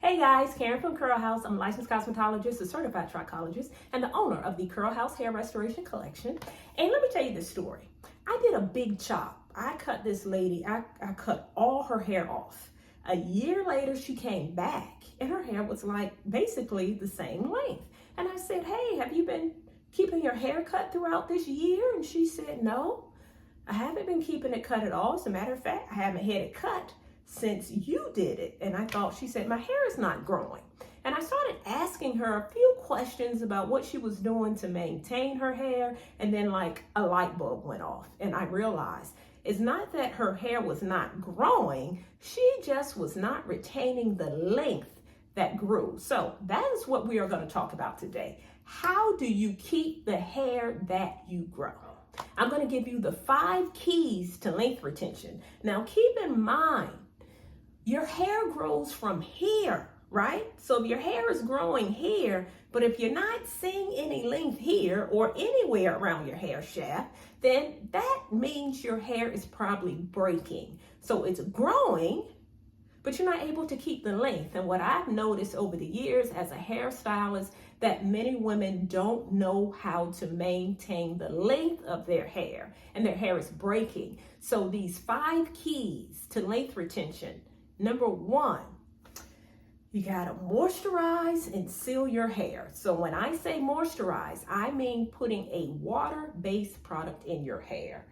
Hey guys, Karen from Curl House. I'm a licensed cosmetologist, a certified trichologist, and the owner of the Curl House Hair Restoration Collection. And let me tell you this story. I did a big chop. I cut this lady, I cut all her hair off. A year later, she came back and her hair was like basically the same length. And I said, hey, have you been keeping your hair cut throughout this year? And she said, no, I haven't been keeping it cut at all. As a matter of fact, I haven't had it cut since you did it. And I thought, she said, my hair is not growing. And I started asking her a few questions about what she was doing to maintain her hair. And then like a light bulb went off. And I realized it's not that her hair was not growing. She just was not retaining the length that grew. So that is what we are going to talk about today. How do you keep the hair that you grow? I'm going to give you the 5 keys to length retention. Now keep in mind, your hair grows from here, right? So if your hair is growing here, but if you're not seeing any length here or anywhere around your hair shaft, then that means your hair is probably breaking. So it's growing, but you're not able to keep the length. And what I've noticed over the years as a hairstylist, that many women don't know how to maintain the length of their hair, and their hair is breaking. So these 5 keys to length retention. Number 1, you gotta moisturize and seal your hair. So when I say moisturize, I mean putting a water-based product in your hair.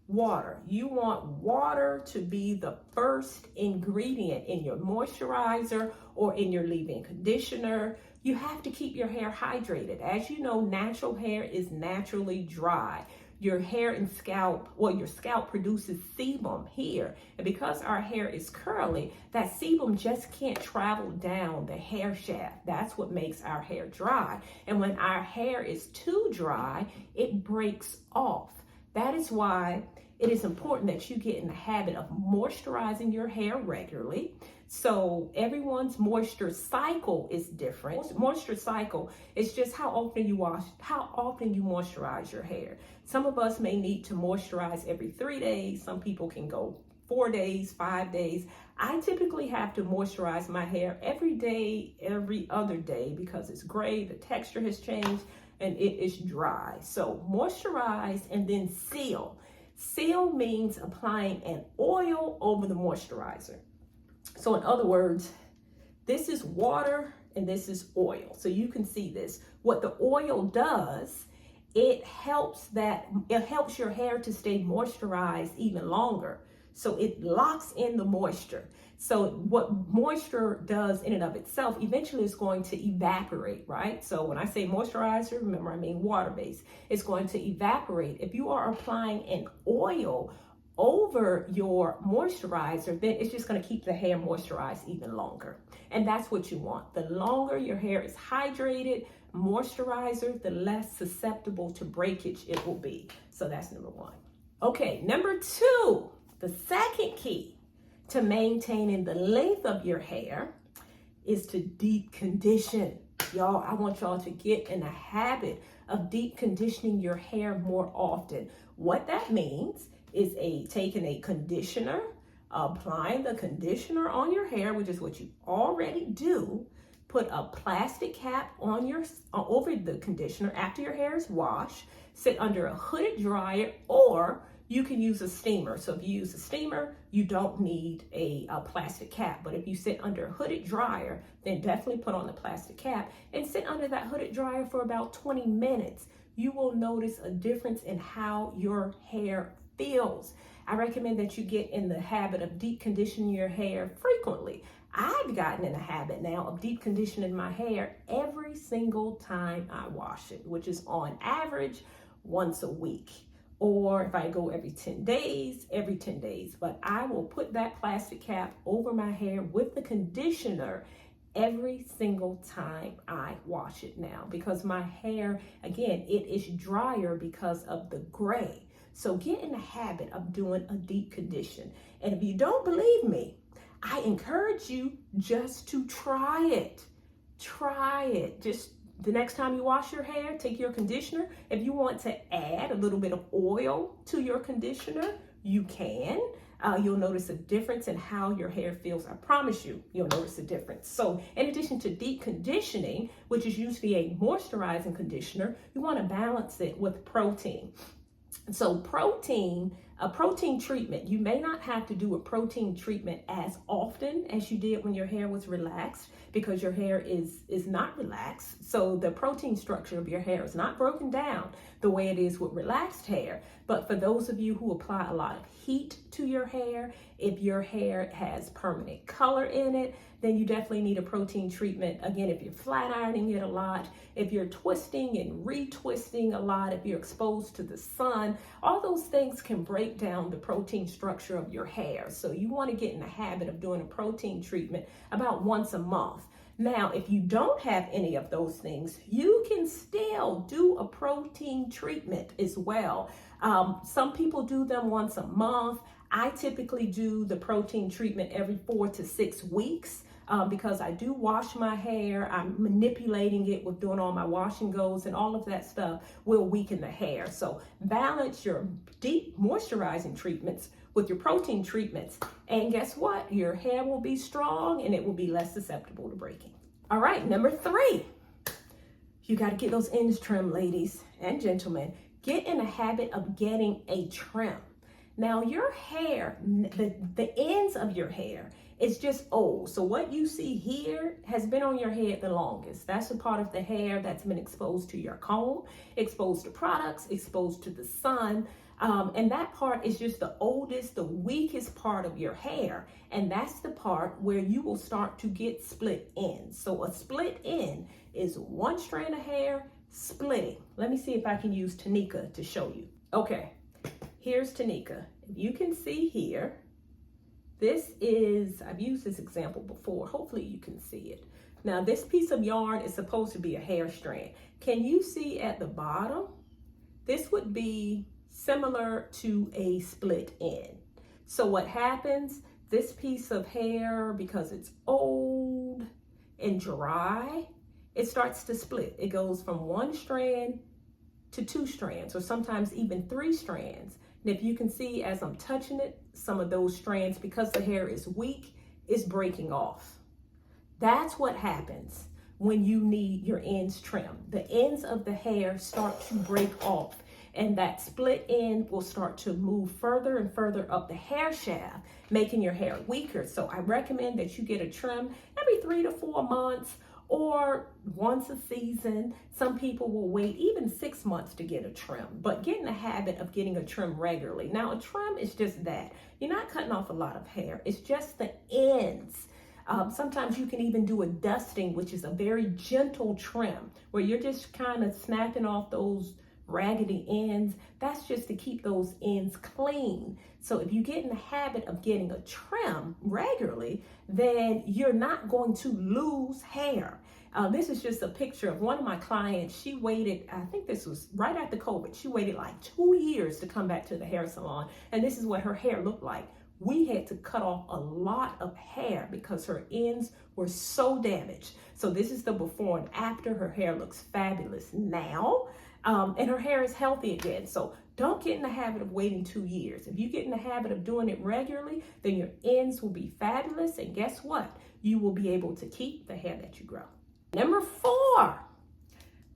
Water. You want water to be the first ingredient in your moisturizer or in your leave-in conditioner. You have to keep your hair hydrated. As you know, natural hair is naturally dry. Your hair and scalp, well, your scalp produces sebum here. And because our hair is curly, that sebum just can't travel down the hair shaft. That's what makes our hair dry. And when our hair is too dry, it breaks off. That is why it is important that you get in the habit of moisturizing your hair regularly. So everyone's moisture cycle is different. Moisture cycle is just how often you moisturize your hair. Some of us may need to moisturize every 3 days. Some people can go 4 days, 5 days. I typically have to moisturize my hair every day, every other day, because it's gray, the texture has changed, and it is dry. So moisturize and then seal. Seal means applying an oil over the moisturizer. So in other words, this is water and this is oil. So you can see this. What the oil does, it helps your hair to stay moisturized even longer. So it locks in the moisture. So what moisture does in and of itself, eventually is going to evaporate, right? So when I say moisturizer, remember I mean water-based. It's going to evaporate. If you are applying an oil over your moisturizer, then it's just going to keep the hair moisturized even longer. And that's what you want. The longer your hair is hydrated, moisturizer, the less susceptible to breakage it will be. So that's number 1. Okay, number 2, the second key to maintaining the length of your hair is to deep condition. Y'all, I want y'all to get in the habit of deep conditioning your hair more often. What that means is taking a conditioner, applying the conditioner on your hair, which is what you already do. Put a plastic cap on over the conditioner after your hair is washed. Sit under a hooded dryer, or you can use a steamer. So if you use a steamer, you don't need a plastic cap. But if you sit under a hooded dryer, then definitely put on the plastic cap and sit under that hooded dryer for about 20 minutes. You will notice a difference in how your hair feels. I recommend that you get in the habit of deep conditioning your hair frequently. I've gotten in the habit now of deep conditioning my hair every single time I wash it, which is on average once a week. Or if I go every 10 days, every 10 days. But I will put that plastic cap over my hair with the conditioner every single time I wash it now, because my hair, again, it is drier because of the gray. So get in the habit of doing a deep condition. And if you don't believe me, I encourage you just to try it. Try it. Just the next time you wash your hair, take your conditioner. If you want to add a little bit of oil to your conditioner, you can. You'll notice a difference in how your hair feels. I promise you'll notice a difference. So in addition to deep conditioning, which is usually a moisturizing conditioner, you want to balance it with protein. So a protein treatment, you may not have to do a protein treatment as often as you did when your hair was relaxed, because your hair is not relaxed. So the protein structure of your hair is not broken down the way it is with relaxed hair. But for those of you who apply a lot of heat to your hair, if your hair has permanent color in it, then you definitely need a protein treatment. Again, if you're flat ironing it a lot, if you're twisting and retwisting a lot, if you're exposed to the sun, all those things can break down the protein structure of your hair. So you want to get in the habit of doing a protein treatment about once a month. Now, if you don't have any of those things, you can still do a protein treatment as well. Some people do them once a month. I typically do the protein treatment every 4 to 6 weeks. Because I do wash my hair, I'm manipulating it with doing all my wash and goes, and all of that stuff will weaken the hair. So balance your deep moisturizing treatments with your protein treatments, and guess what? Your hair will be strong and it will be less susceptible to breaking. All right, number 3, you got to get those ends trimmed, ladies and gentlemen. Get in the habit of getting a trim. Now your hair, the ends of your hair, it's just old. So what you see here has been on your head the longest. That's a part of the hair that's been exposed to your comb, exposed to products, exposed to the sun. And that part is just the oldest, the weakest part of your hair. And that's the part where you will start to get split ends. So a split end is one strand of hair splitting. Let me see if I can use Tanika to show you. Okay, here's Tanika. If you can see here, this is, I've used this example before. Hopefully you can see it. Now this piece of yarn is supposed to be a hair strand. Can you see at the bottom? This would be similar to a split end. So what happens, this piece of hair, because it's old and dry, it starts to split. It goes from one strand to 2 strands, or sometimes even 3 strands. And if you can see as I'm touching it, some of those strands, because the hair is weak, is breaking off. That's what happens when you need your ends trimmed. The ends of the hair start to break off, and that split end will start to move further and further up the hair shaft, making your hair weaker. So I recommend that you get a trim every 3 to 4 months, or once a season. Some people will wait even 6 months to get a trim, but get in the habit of getting a trim regularly. Now, a trim is just that. You're not cutting off a lot of hair. It's just the ends. Sometimes you can even do a dusting, which is a very gentle trim, where you're just kind of snapping off those raggedy ends. That's just to keep those ends clean. So if you get in the habit of getting a trim regularly, then you're not going to lose hair. This is just a picture of one of my clients. She waited, I think this was right after COVID, she waited like 2 years to come back to the hair salon. And this is what her hair looked like. We had to cut off a lot of hair because her ends were so damaged. So this is the before and after. Her hair looks fabulous now. And her hair is healthy again. So don't get in the habit of waiting 2 years. If you get in the habit of doing it regularly, then your ends will be fabulous. And guess what? You will be able to keep the hair that you grow. Number 4,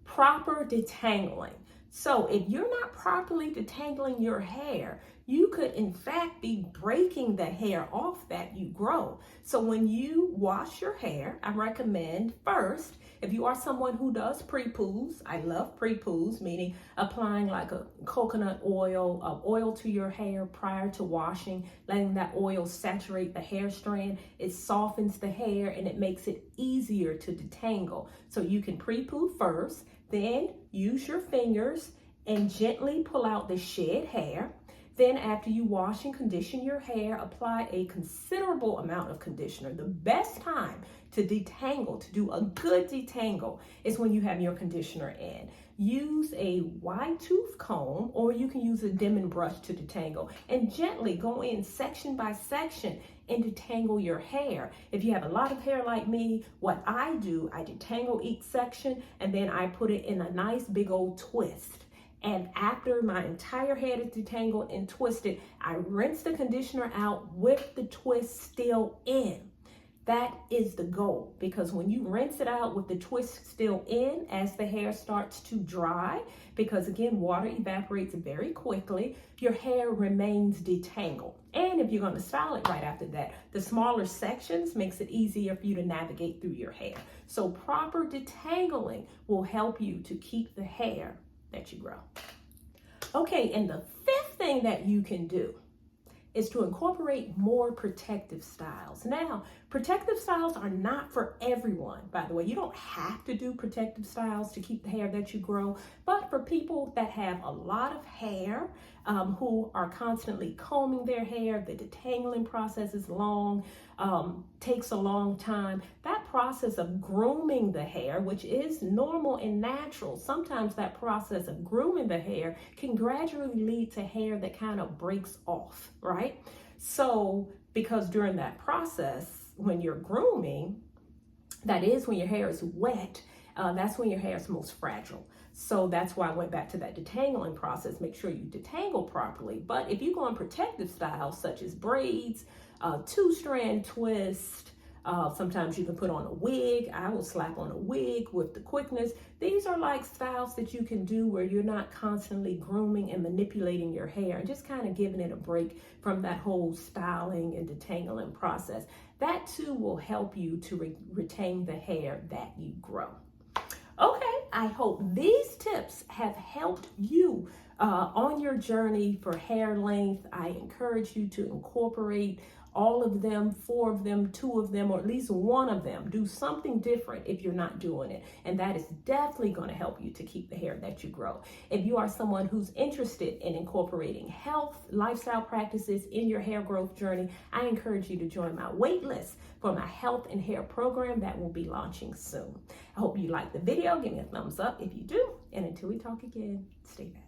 proper detangling. So if you're not properly detangling your hair, you could in fact be breaking the hair off that you grow. So when you wash your hair, I recommend first, if you are someone who does pre-poos, I love pre-poos, meaning applying like a coconut oil to your hair prior to washing, letting that oil saturate the hair strand. It softens the hair and it makes it easier to detangle. So you can pre-poo first, then use your fingers and gently pull out the shed hair. Then after you wash and condition your hair, apply a considerable amount of conditioner. The best time to detangle, to do a good detangle, is when you have your conditioner in. Use a wide tooth comb, or you can use a Denman brush to detangle, and gently go in section by section and detangle your hair. If you have a lot of hair like me, what I do, I detangle each section and then I put it in a nice big old twist. And after my entire head is detangled and twisted, I rinse the conditioner out with the twist still in. That is the goal, because when you rinse it out with the twist still in, as the hair starts to dry, because again, water evaporates very quickly, your hair remains detangled. And if you're going to style it right after that, the smaller sections makes it easier for you to navigate through your hair. So proper detangling will help you to keep the hair that you grow. Okay, and the fifth thing that you can do is to incorporate more protective styles. Now, protective styles are not for everyone, by the way. You don't have to do protective styles to keep the hair that you grow, but for people that have a lot of hair, who are constantly combing their hair, the detangling process is long, takes a long time. That process of grooming the hair, which is normal and natural, sometimes that process of grooming the hair can gradually lead to hair that kind of breaks off, right? So, because during that process, when you're grooming, that is when your hair is wet, that's when your hair is most fragile. So that's why I went back to that detangling process. Make sure you detangle properly. But if you go on protective styles such as braids, two-strand twist, sometimes you can put on a wig. I will slap on a wig with the quickness. These are like styles that you can do where you're not constantly grooming and manipulating your hair and just kind of giving it a break from that whole styling and detangling process. That too will help you to retain the hair that you grow. Okay, I hope these tips have helped you on your journey for hair length. I encourage you to incorporate all of them, 4 of them, 2 of them, or at least one of them. Do something different if you're not doing it. And that is definitely going to help you to keep the hair that you grow. If you are someone who's interested in incorporating health, lifestyle practices in your hair growth journey, I encourage you to join my wait list for my health and hair program that will be launching soon. I hope you liked the video. Give me a thumbs up if you do. And until we talk again, stay back.